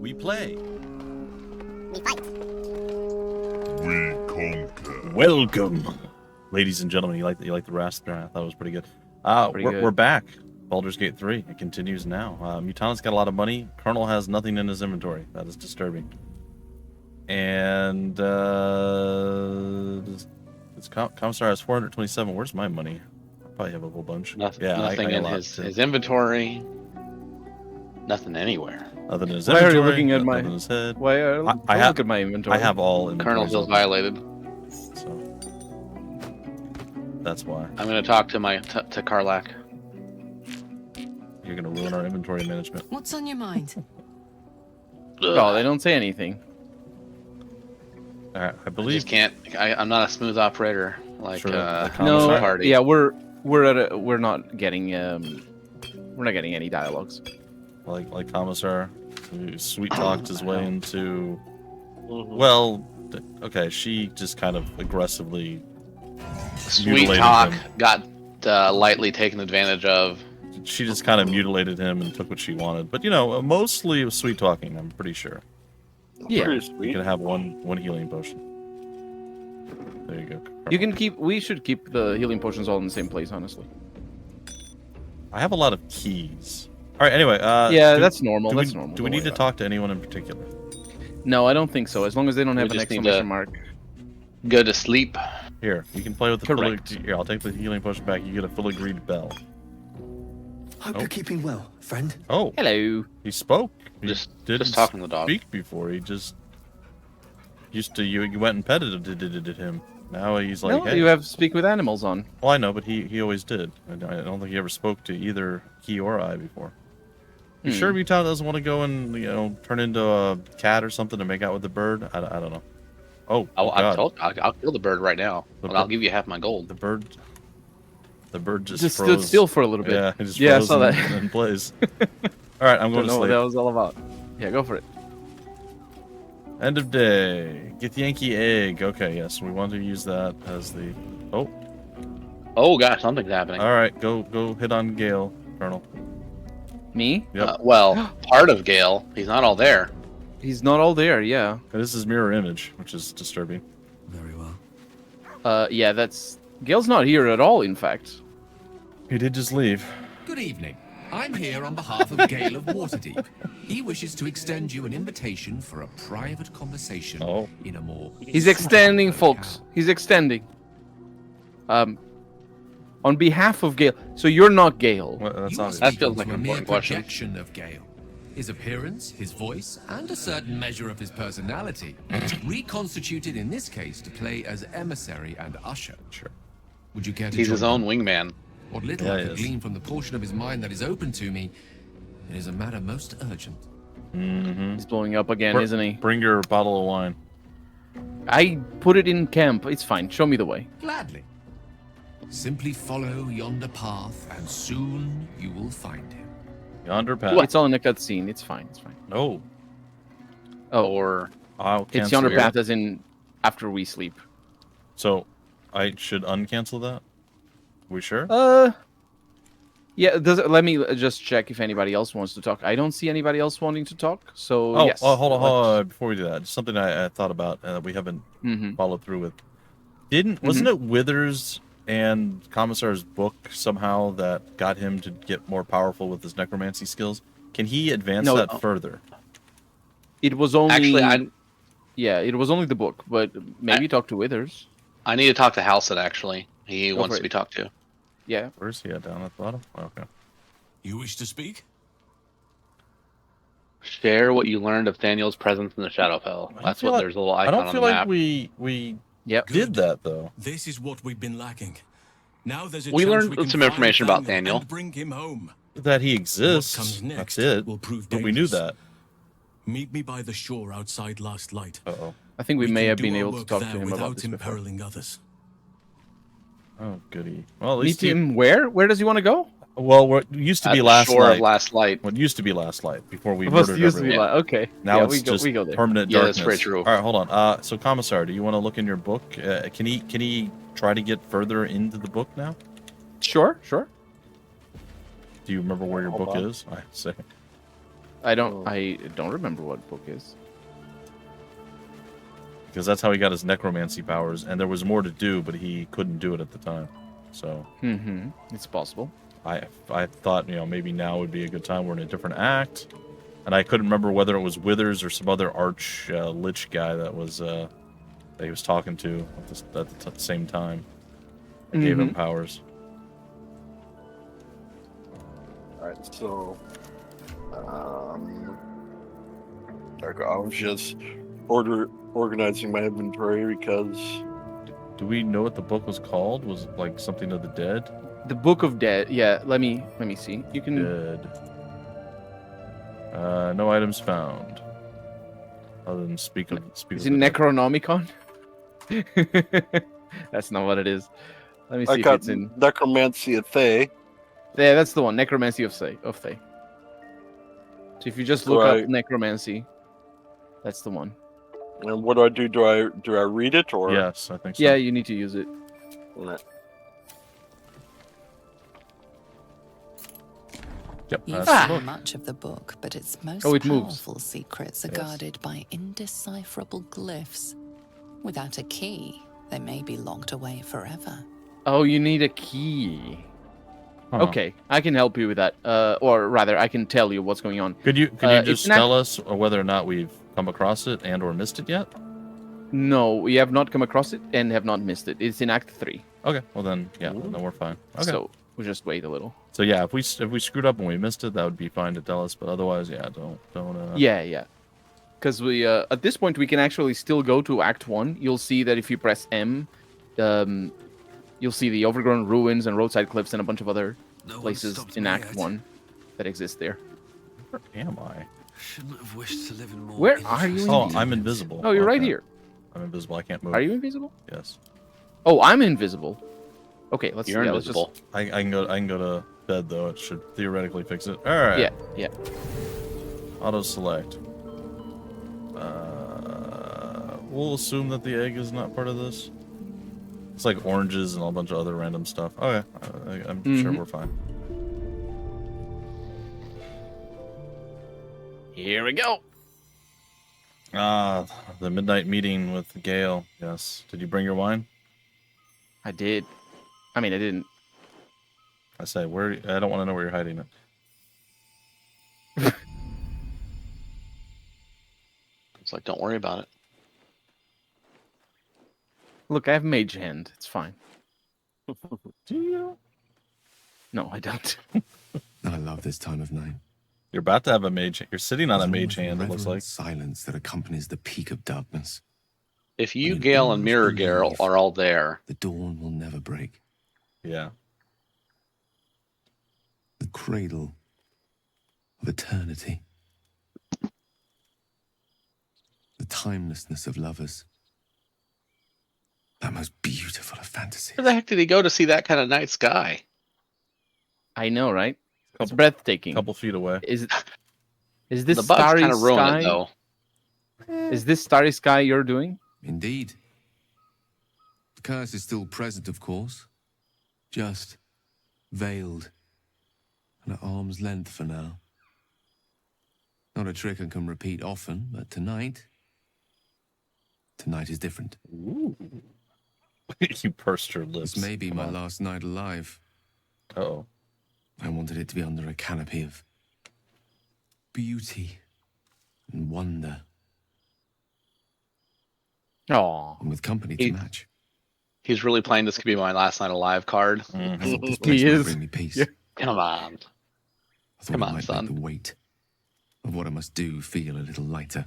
We play. We fight. We conquer. Welcome, ladies and gentlemen. You like the rest there? I thought it was pretty good. We're back. Baldur's Gate 3. It continues now. Mutanat's got a lot of money. Colonel has nothing in his inventory. That is disturbing. And Commissar has 427. Where's my money? I probably have a whole bunch. Nothing, yeah, nothing in his inventory. Nothing anywhere. Other than his Why inventory. are you looking at nothing my? in his head. Why are you look at my inventory? I have all inventories. Colonel feels violated. So that's why. I'm going to talk to to Karlak. You're going to ruin our inventory management. What's on your mind? No, they don't say anything. I I believe. just can't. I'm not a smooth operator like Sure, the Commissar. Party. Yeah, we're not getting any dialogues. Like Commissar, who sweet talked his way into. Well, okay, she just kind of aggressively. Sweet mutilated talk him. got lightly taken advantage of. She just kind of mutilated him and took what she wanted. But mostly it was sweet talking. I'm pretty sure. Yeah, You can have one healing potion. There you go. you can keep. We should keep the healing potions all in the same place, honestly. I have a lot of keys. All right. Anyway. Yeah, that's normal. Do That's we, normal. Do we Don't need to worry talk to anyone in particular? about it. No, I don't think so. As long as they don't have an just need exclamation to- mark. Go to sleep. Here, you can play with the Correct. Here, I'll take the healing potion back. You get a filigreed bell. Hope Oh. you're keeping well, friend. Oh, Hello. he spoke. He Just didn't talking to the dog. speak before. He just used to. You went and petted him. Now he's like, No, hey. you have speak with animals on. Well, I know, but he always did. I don't think he ever spoke to either he or I before. You sure Mutant doesn't want to go and turn into a cat or something to make out with the bird? I don't know. Oh, God. I'll kill the bird right now, The but I'll bird- give you half my gold. The bird just Just froze. stood still for a little bit. Yeah, he just Yeah, I froze saw that. in place. All right, I'm going Don't to know what sleep. that was all about. Yeah, go for it. End of day. Get the Yankee egg. Okay, yes, we want to use that as the. Oh, Oh gosh, something's happening. all right. Go hit on Gale, Colonel. Me? Yep. Well, part of Gale. He's not all there. He's not all there. Yeah. This is mirror image, which is disturbing. Very well. Yeah. That's Gale's not here at all. In fact. He did just leave. Good evening. I'm here on behalf of Gale of Waterdeep. He wishes to extend you an invitation for a private conversation Oh. in a more... He's extending, folks. He's extending. On behalf of Gale. So you're not Gale. Well, that's You are obvious. That speaking feels like to an a mere important question. projection of Gale. His appearance, his voice, and a certain measure of his personality, reconstituted in this case to play as emissary and usher. Sure. Would you care to He's join his own wingman. What little Yeah, I he could is. glean from the portion of his mind that is open to me, it is a matter most urgent. Mm-hmm. He's blowing up again, isn't he? Bring your bottle of wine. I put it in camp. It's fine. Show me the way. Gladly. Simply follow yonder path, and soon you will find him. Yonder path. It's all in a cutscene. It's fine. It's fine. No. Oh, Or I'll it's cancel yonder your- path, as in after we sleep. So, I should uncancel that? We sure? Yeah. Let me just check if anybody else wants to talk. I don't see anybody else wanting to talk. So Oh, yes. hold on. Before we do that, just something I thought about that we haven't Mm-hmm. followed through with. Wasn't it Withers and Commissar's book somehow that got him to get more powerful with his necromancy skills? Can he advance No, that further? It was only. actually, Yeah, it was only the book, but maybe talk to Withers. I need to talk to Halcyon. Actually, he Go wants for to be it. talked to. Yeah. Where's he at? Down at the bottom? Okay. You wish to speak? Share what you learned of Thaniel's presence in the Shadowfell. I don't That's feel what like- there's a little I icon don't on the feel like map. we Yep. did that though. This is what we've been lacking. Now there's a We chance learned we can some find information about Daniel Daniel. and bring him home. That he What exists. comes next That's it. will prove But we knew dangerous. that. Meet me by the shore outside Last Light. Uh-oh. I think we may can have do been our able to work talk to there him about without this before. imperiling others. Oh, goody. Well, at Meet least he, him where? Where does he want to go? well, what used to At be the Last shore Light. of Last Light. What used to be Last Light before we Must murdered used to be everyone. okay. Now yeah, it's just we go there. permanent Yeah, darkness. that's very true. All right, hold on. So Commissar, do you want to look in your book? Can he try to get further into the book now? Sure. Do you remember where your book is? I say. I don't remember what book is. Because that's how he got his necromancy powers, and there was more to do, but he couldn't do it at the time. So It's possible. I thought, maybe now would be a good time. We're in a different act. And I couldn't remember whether it was Withers or some other arch lich guy that he was talking to at the same time. That gave him powers. Alright, so I was just organizing my inventory because Do we know what the book was called? Was it like something of the dead? The Book of Dead. Yeah, let me see. You can. Dead. No items found. Other than speak Is of it the dead. Necronomicon? That's not what it is. Let me see I if got it's in. Necromancy of Thay. Yeah, that's the one. Necromancy of Thay. So if you just look up Necromancy, that's the one. And what do I do? Do I read it or? Yes, I think so. Yeah, you need to use it. Yep, You've that's the seen book. much of the book, but its most Oh, it moves. powerful secrets are Yes. guarded by indecipherable glyphs. Without a key, they may be locked away forever. Oh, you need a key. Huh. Okay, I can help you with that. Or rather, I can tell you what's going on. Could you it's just not- tell us whether or not we've come across it and or missed it yet? No, we have not come across it and have not missed it. It's in Act 3. Okay, well then, yeah, then we're fine. Okay. So we'll just wait a little. So yeah, if we screwed up and we missed it, that would be fine to tell us. But otherwise, yeah, don't. Yeah. Because we at this point we can actually still go to Act 1. You'll see that if you press M, you'll see the overgrown ruins and roadside cliffs and a bunch of other No one places stopped in me Act yet. 1 that exist there. Where am I? Shouldn't have wished to live in more. Where are you? Oh, Indeed. I'm invisible. Oh, you're right Okay. here. I'm invisible. I can't move. Are you invisible? Yes. Oh, I'm invisible. Okay, let's. You're yeah, invisible. I can go to bed though. It should theoretically fix it. All right. Yeah. Auto select. We'll assume that the egg is not part of this. It's like oranges and a bunch of other random stuff. Okay, I'm sure we're fine. Here we go. The midnight meeting with Gale. Yes. Did you bring your wine? I did. I mean, I didn't. I say where. I don't want to know where you're hiding it. It's like, don't worry about it. Look, I have mage hand. It's fine. Do you? No, I don't. I love this time of night. You're about to have a mage. You're sitting on a There's mage almost hand. It looks reverent like. silence that accompanies the peak of darkness. If you, When Gale, all and is Mirror belief, Gale are all there, The dawn will never break. Yeah. The cradle of eternity. The timelessness of lovers. That most beautiful of fantasies. where the heck did he go to see that kind of night sky? I know, right? It's Couple- breathtaking. Couple feet away. Is this The bugs starry kind of ruin sky? it, though. Is this starry sky you're doing? Indeed. The curse is still present, of course. Just veiled and at arm's length for now. Not a trick I can repeat often, but tonight is different. Ooh. You pursed your lips. This may be Come my on. last night alive. Uh-oh. I wanted it to be under a canopy of beauty and wonder, Oh, and with company He- to match. He's really playing this could be my last night alive card. Mhm. I thought this place He might is. bring me peace. Yeah. Come on. I thought Come it on, might son. make the weight of what I must do feel a little lighter.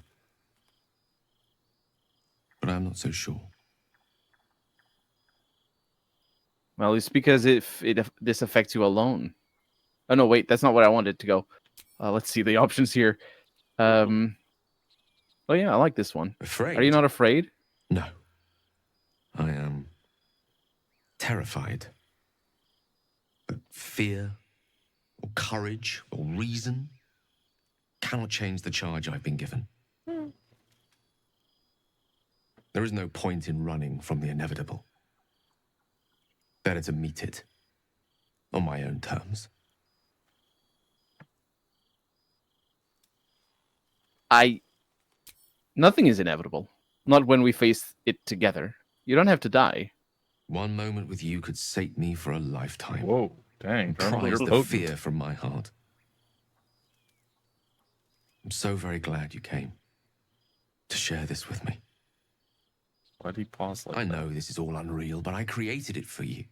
But I'm not so sure. well, it's because this affects you alone. Oh no, wait, that's not what I wanted to go. Let's see the options here. Oh yeah, I like this one. Afraid? Are you not afraid? No. I am terrified. But fear, or courage, or reason cannot change the charge I've been given. There is no point in running from the inevitable. Better to meet it on my own terms. Nothing is inevitable. Not when we face it together. You don't have to die. One moment with you could sate me for a lifetime. Whoa, dang. And Colonel, you're prize the potent. fear from my heart. I'm so very glad you came to share this with me. Why'd he pause like I that? know this is all unreal, but I created it for you.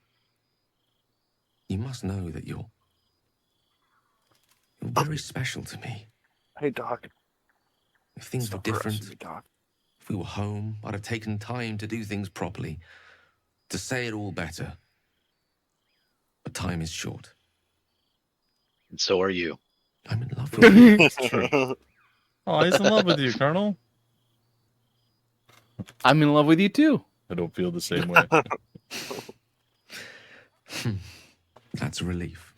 You must know that you're very special to me. Hey, Doc. If things were Stop harassing different, me, Doc. if we were home, I'd have taken time to do things properly, to say it all better. But time is short. And so are you. I'm in love with you. It's true. Oh, he's in love with you, Colonel. I'm in love with you too. I don't feel the same way. That's a relief.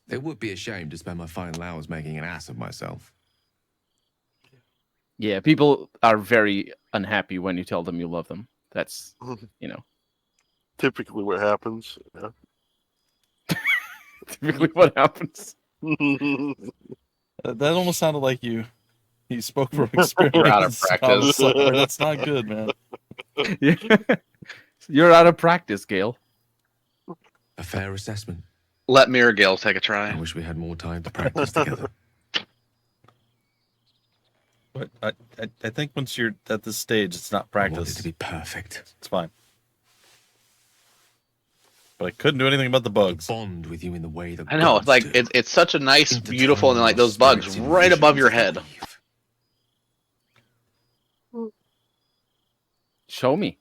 It would be a shame to spend my final hours making an ass of myself. Yeah, people are very unhappy when you tell them you love them. That's, you know, Typically what happens. Yeah. typically what happens. That almost sounded like you spoke from experience. You're out of practice. That's not good, man. Yeah. You're out of practice, Gale. A fair assessment. Let me or Gale take a I try. wish we had more time to practice together. But I think once you're at this stage, it's not I want it practice. to be perfect. It's fine. But I couldn't do anything about the bugs. Bond with you in the way that I know, gods like do. it's such a nice, Intertwine beautiful, and like our those bugs spirits in right above your visions head. that weave. Show me.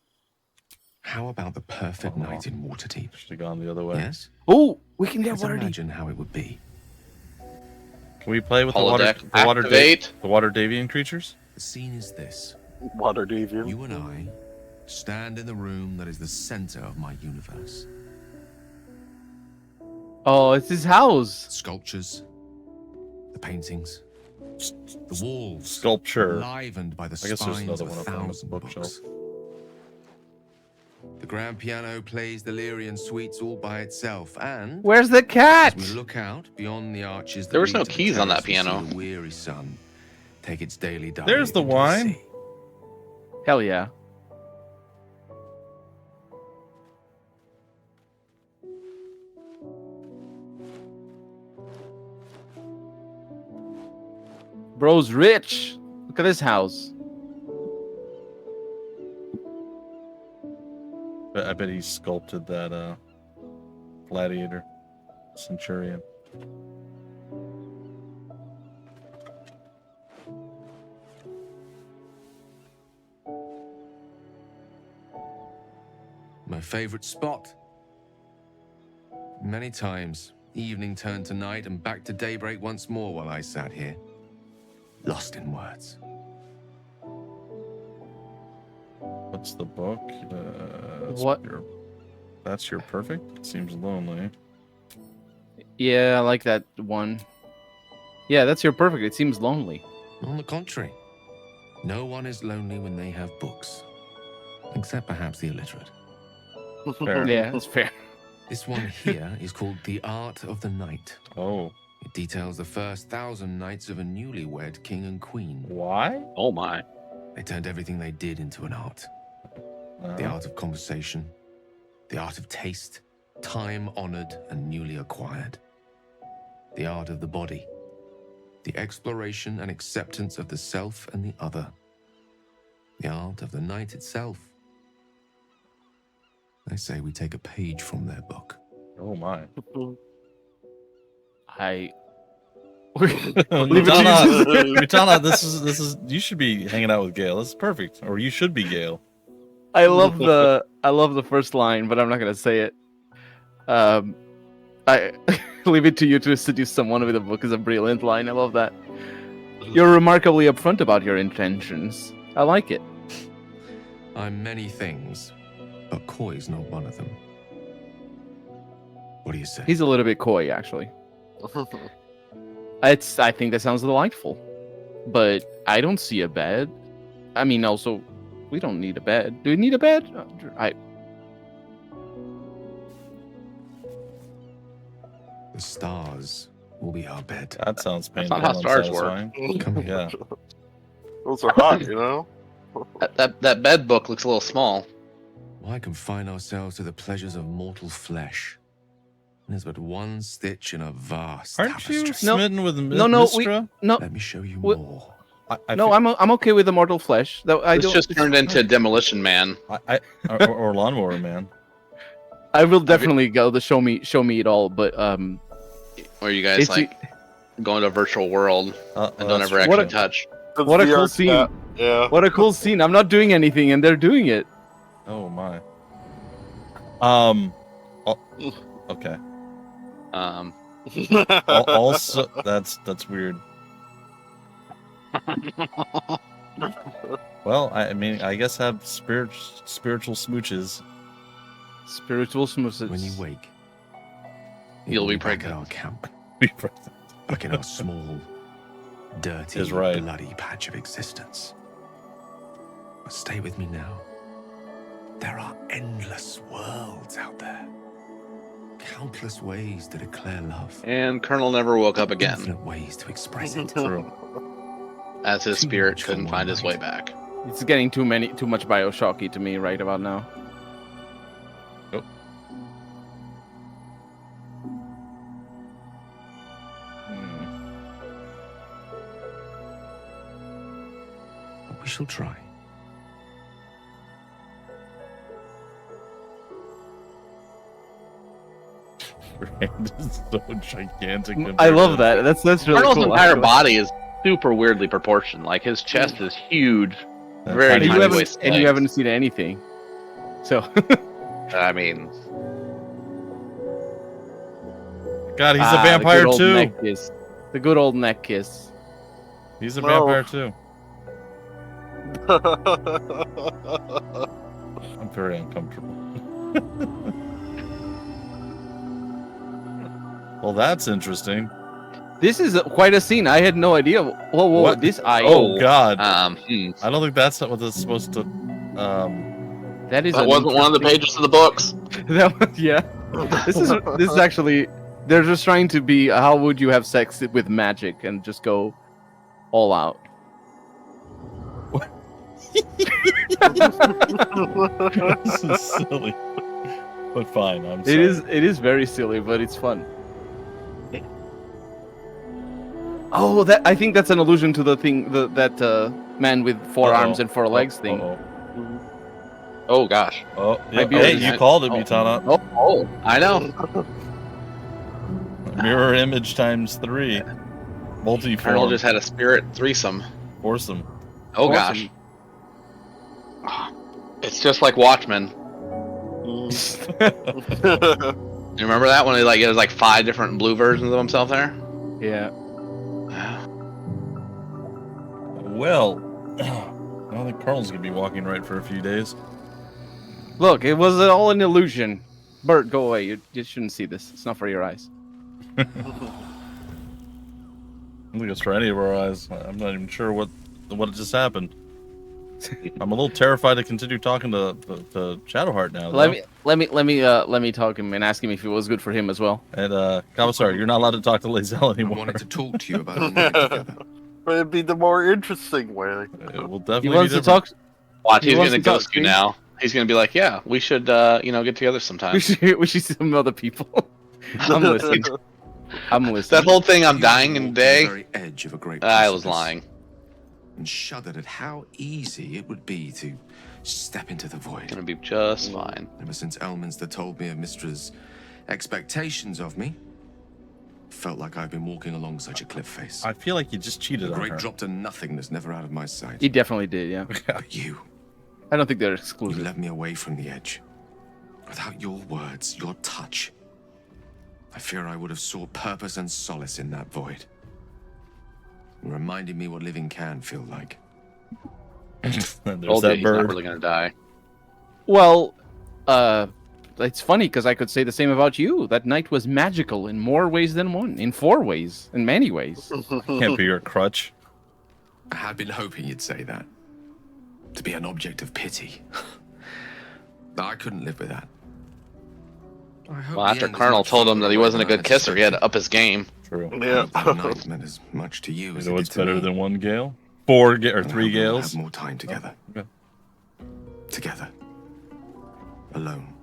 How about the perfect night in Waterdeep? Should have gone the other way. Yes? Oh, we can get Let's Waterdeep. imagine how it would be. Can we play with Holodeck, the water activate. the water Davian creatures? The scene is this. Water Deviant. You and I stand in the room that is the center of my universe. Oh, it's his house. Sculptures, the paintings, the walls, Sculpture. livened by the I guess there's spines another of one a up on the thousand bookshelf. books. The grand piano plays the Larian suites all by itself, and Where's the cat? as we look out beyond the arches, that There was lead no to the keys on that terrace, we see piano. The weary sun take its daily dive. There's the into wine. sea. Hell yeah. Bro's rich. Look at this house. I bet he sculpted that gladiator centurion. My favorite spot. Many times, evening turned to night and back to daybreak once more while I sat here, lost in words. What's the book? What? That's your perfect? Seems lonely. Yeah, I like that one. Yeah, that's your perfect. It seems lonely. On the contrary, no one is lonely when they have books, except perhaps the illiterate. Fair. Yeah, that's fair. This one here is called The Art of the Night. Oh. It details the first 1,000 nights of a newlywed king and queen. Why? Oh my. They turned everything they did into an art. The art of conversation, the art of taste, time-honored and newly acquired. The art of the body, the exploration and acceptance of the self and the other. The art of the night itself. I say we take a page from their book. Oh my. I Mutanat, this is you should be hanging out with Gale. This is perfect. Or you should be Gale. I love the first line, but I'm not gonna say it. I leave it to you to seduce someone with a book is a brilliant line. I love that. You're remarkably upfront about your intentions. I like it. I'm many things, but coy's not one of them. What do you say? He's a little bit coy, actually. I think that sounds delightful, but I don't see a bed. I mean, also, we don't need a bed. Do we need a bed? The stars will be our bed. That sounds That's painful. not how stars work. unsatisfying. Come here. Yeah. Those are hot, you know? That bed book looks a little small. Why confine ourselves to the pleasures of mortal flesh? There's but one stitch in a vast Aren't you tapestry. smitten with No, Mistra? Let me show you more. I'm okay with the mortal flesh. Though It's just turned into Demolition Man. or Lawnmower Man. I will definitely go the show me it all, but Or you guys go into a virtual world and don't ever actually touch. What a cool scene! Yeah. What a cool scene! I'm not doing anything, and they're doing it. Oh my. Okay. Also, that's weird. Well, I mean, I guess have spiritual smooches. Spiritual smooches. When you wake, You'll be back at pregnant. our camp, Be present. back in our small, dirty, Is right. bloody patch of existence. But stay with me now. There are endless worlds out there. Countless ways to declare love. And Colonel never woke up again, Infinite ways to express it. True. as his Too spirit much for couldn't one find his way night. back. It's getting too much Bioshocky to me right about now. Oh. But we shall try. Rand is so gigantic. I love that. That's really Colonel's cool. entire actually. body is super weirdly proportioned. Like his chest is huge, very And tiny you waist. haven't seen anything. So I mean, God, he's a the vampire good old too. neck kiss. The good old neck kiss. He's a No. vampire too. I'm very uncomfortable. Well, that's interesting. This is quite a scene. I had no idea. Whoa, What? this eye. Oh God! hmm. I don't think that's what it's supposed to. That is. That wasn't one of the pages of the books. That was, yeah. This is actually. They're just trying to be. How would you have sex with magic and just go all out? This is silly, but fine. I'm sorry. It is very silly, but it's fun. Oh, I think that's an allusion to the thing that man with 4 arms and 4 legs thing. Oh gosh. Oh, yeah. Maybe Hey, it was- you called it, Mutanat. Oh, I know. Mirror image times 3. Multi-form. Colonel just had a spirit threesome. Foursome. Oh gosh. It's just like Watchmen. You remember that one? It was like 5 different blue versions of himself there. Yeah. Well, I don't think Colonel's gonna be walking right for a few days. Look, it was all an illusion. Bert, go away. You shouldn't see this. It's not for your eyes. I don't think it's for any of our eyes. I'm not even sure what just happened. I'm a little terrified to continue talking to Shadowheart now. Let me talk him and ask him if it was good for him as well. And Commissar, you're not allowed to talk to Lae'zel anymore. I wanted to talk to you about it together. But it'd be the more interesting way. It will definitely He wants be to talk. Watch, He he's wants gonna to talk ghost you to me. now. He's gonna be like, "Yeah, we should, get together sometime." We should see some other people. I'm listening. I'm listening. That whole thing, I'm dying in a Walked the day. very edge of a great I was precipice lying. and shuddered at how easy it would be to step into the void. Gonna be just fine. Ever since Elminster told me of Mistra's expectations of me, felt like I've been walking along such a cliff face. I feel like you just cheated A on great her. drop to nothingness, never out of my sight. He definitely did. Yeah. But you I don't think they're you exclusive. led me away from the edge. Without your words, your touch, I fear I would have sought purpose and solace in that void. And reminding me what living can feel like. There's Told you that he's not bird. really gonna die. Well, it's funny because I could say the same about you. That night was magical in more ways than one. In 4 ways. In many ways. Can't be your crutch. I had been hoping you'd say that. To be an object of pity. I couldn't live with that. I hope Well, the after end is Colonel much told him further that he away wasn't a than I good kisser, he had to expected. up his game. True. Yeah. The night meant as much to you as You know it what's did to better me. than one Gale? 4 or 3 And I hope we'll Gales? have more time together. Oh, okay. Together. Alone.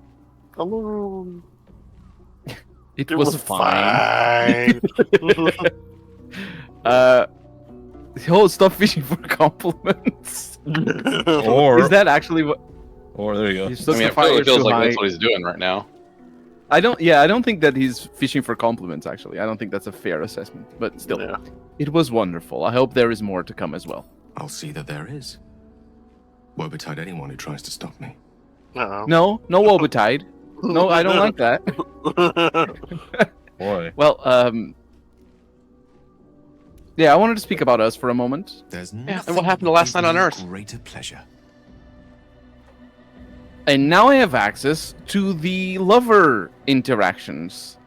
Alone. It was fine. Stop fishing for compliments. Or Is that actually what? Or there you go. I mean, it really feels like that's what he's doing right now. I don't think that he's fishing for compliments, actually. I don't think that's a fair assessment. But still, it was wonderful. I hope there is more to come as well. I'll see that there is. Woe betide anyone who tries to stop me. No woe betide. No, I don't like that. Boy. Well, yeah, I wanted to speak about us for a moment. There's and what happened to last night on Earth? Greater pleasure. And now I have access to the lover interactions,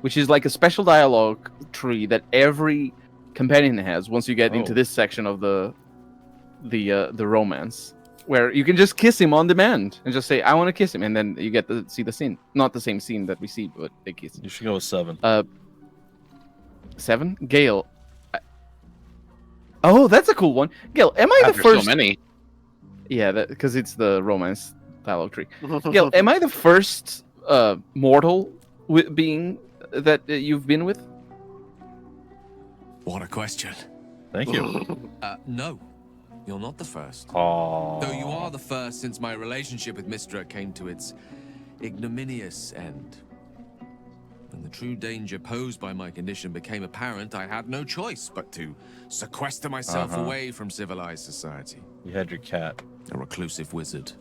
which is like a special dialogue tree that every companion has once you get into this section of the romance, where you can just kiss him on demand and just say, I want to kiss him, and then you get to see the scene. Not the same scene that we see, but they kiss. You should go with 7. 7? Gale. Oh, that's a cool one. Gale, am I the first? So many. Yeah, because it's the romance dialogue tree. Gale, am I the first mortal being that you've been with? What a question. Thank you. No. You're not the first. Aww. Though you are the first since my relationship with Mystra came to its ignominious end. When the true danger posed by my condition became apparent, I had no choice but to sequester myself away from civilized society. You had your cat. A reclusive wizard.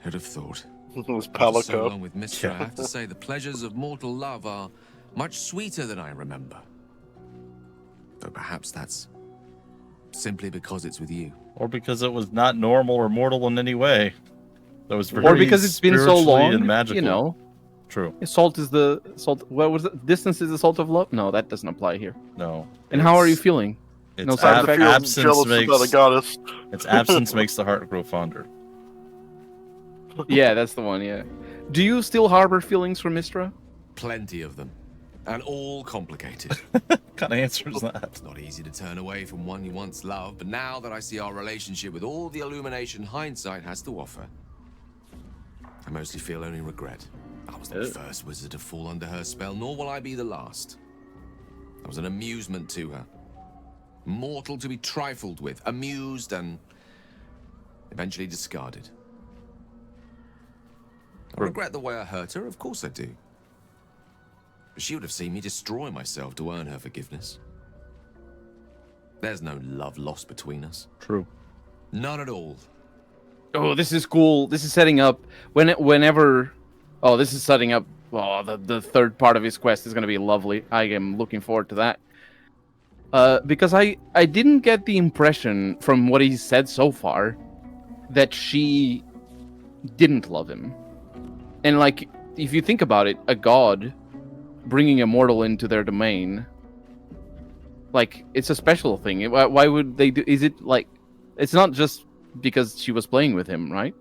Who'd have thought? It was After Palico. so long with Mystra, I have to say the pleasures of mortal love are much sweeter than I remember. Though perhaps that's simply because it's with you. Or because it was not normal or mortal in any way. That was very or because it's been so spiritually long, and magical. you know. True. Salt is the salt. What was it? Distance is the salt of love. No, that doesn't apply here. No. And how are you feeling? No side effects. Absence makes about a goddess. its absence makes the heart grow fonder. Yeah, that's the one. Yeah. Do you still harbor feelings for Mystra? Plenty of them. And all complicated. What kind of answer is that? It's not easy to turn away from one you once loved, but now that I see our relationship with all the illumination hindsight has to offer, I mostly feel only regret. I was not the first wizard to fall under her spell, nor will I be the last. I was an amusement to her. Mortal to be trifled with, amused, and eventually discarded. I regret the way I hurt her, of course I do. But she would have seen me destroy myself to earn her forgiveness. There's no love lost between us. True. None at all. Oh, this is cool. This is setting up whenever. Oh, this is setting up. Oh, the third part of his quest is going to be lovely. I am looking forward to that. Because I didn't get the impression from what he said so far that she didn't love him. And like, if you think about it, a god bringing a mortal into their domain, like, it's a special thing. Why would they do? Is it like, it's not just because she was playing with him, right?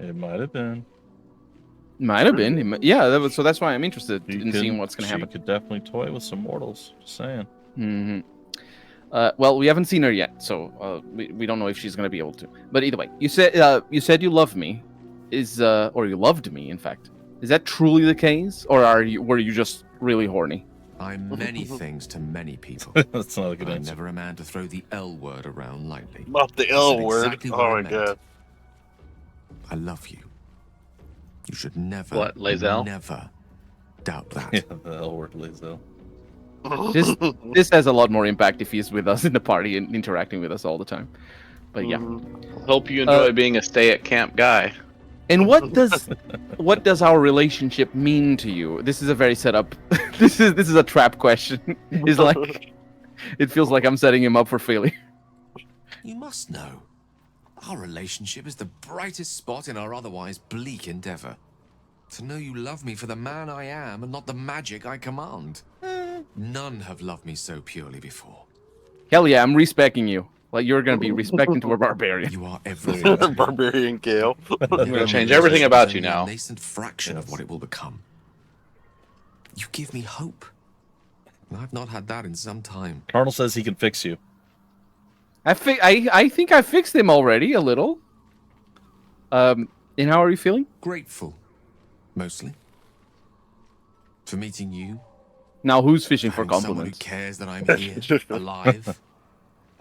It might have been. Might have been. Yeah, so that's why I'm interested in seeing what's going to happen. She could definitely toy with some mortals. Just saying. Mm-hmm. Well, we haven't seen her yet, so we don't know if she's going to be able to. But either way, you said you love me, or you loved me, in fact. Is that truly the case, or were you just really horny? I'm many things to many people. That's not a good answer. I'm never a man to throw the L word around lightly. Not the L word. Exactly what Oh I my meant. god. I love you. You should never, What, Lae'zel? never doubt that. Yeah, the L word, Lae'zel. This has a lot more impact if he's with us in the party and interacting with us all the time. But yeah. Hope you enjoy being a stay-at-camp guy. And what does our relationship mean to you? This is a very setup. This is a trap question. It's like, it feels like I'm setting him up for failure. You must know. Our relationship is the brightest spot in our otherwise bleak endeavor. To know you love me for the man I am and not the magic I command. None have loved me so purely before. Hell yeah, I'm respecting you. Like, you're gonna be respecting to a barbarian. You are everything. Barbarian Gale. I'm gonna change everything about you now. A nascent fraction of what it will become. You give me hope. I've not had that in some time. Colonel says he can fix you. I think I fixed him already a little. And how are you feeling? Grateful, mostly. For meeting you. Now who's fishing for Someone who compliments? cares that I'm here, alive.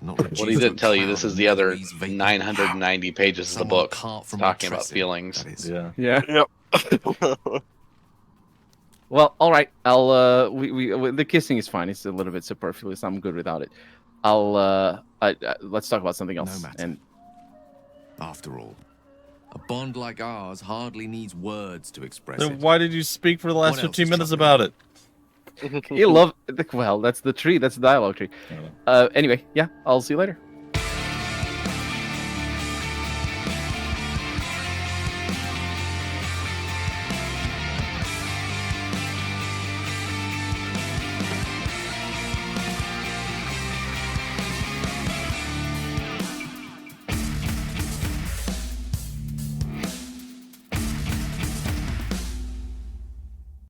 Not What he didn't tell you, this is the other 990 pages of the book talking about feelings. Yeah. Yep. Well, all right. I'll the kissing is fine. It's a little bit superfluous. I'm good without it. Let's talk about something else. No matter. And after all, a bond like ours hardly needs words to express Then it. why did you speak for the last 15 minutes about it? you love. Well, that's the tree. That's the dialogue tree. Anyway, yeah. I'll see you later.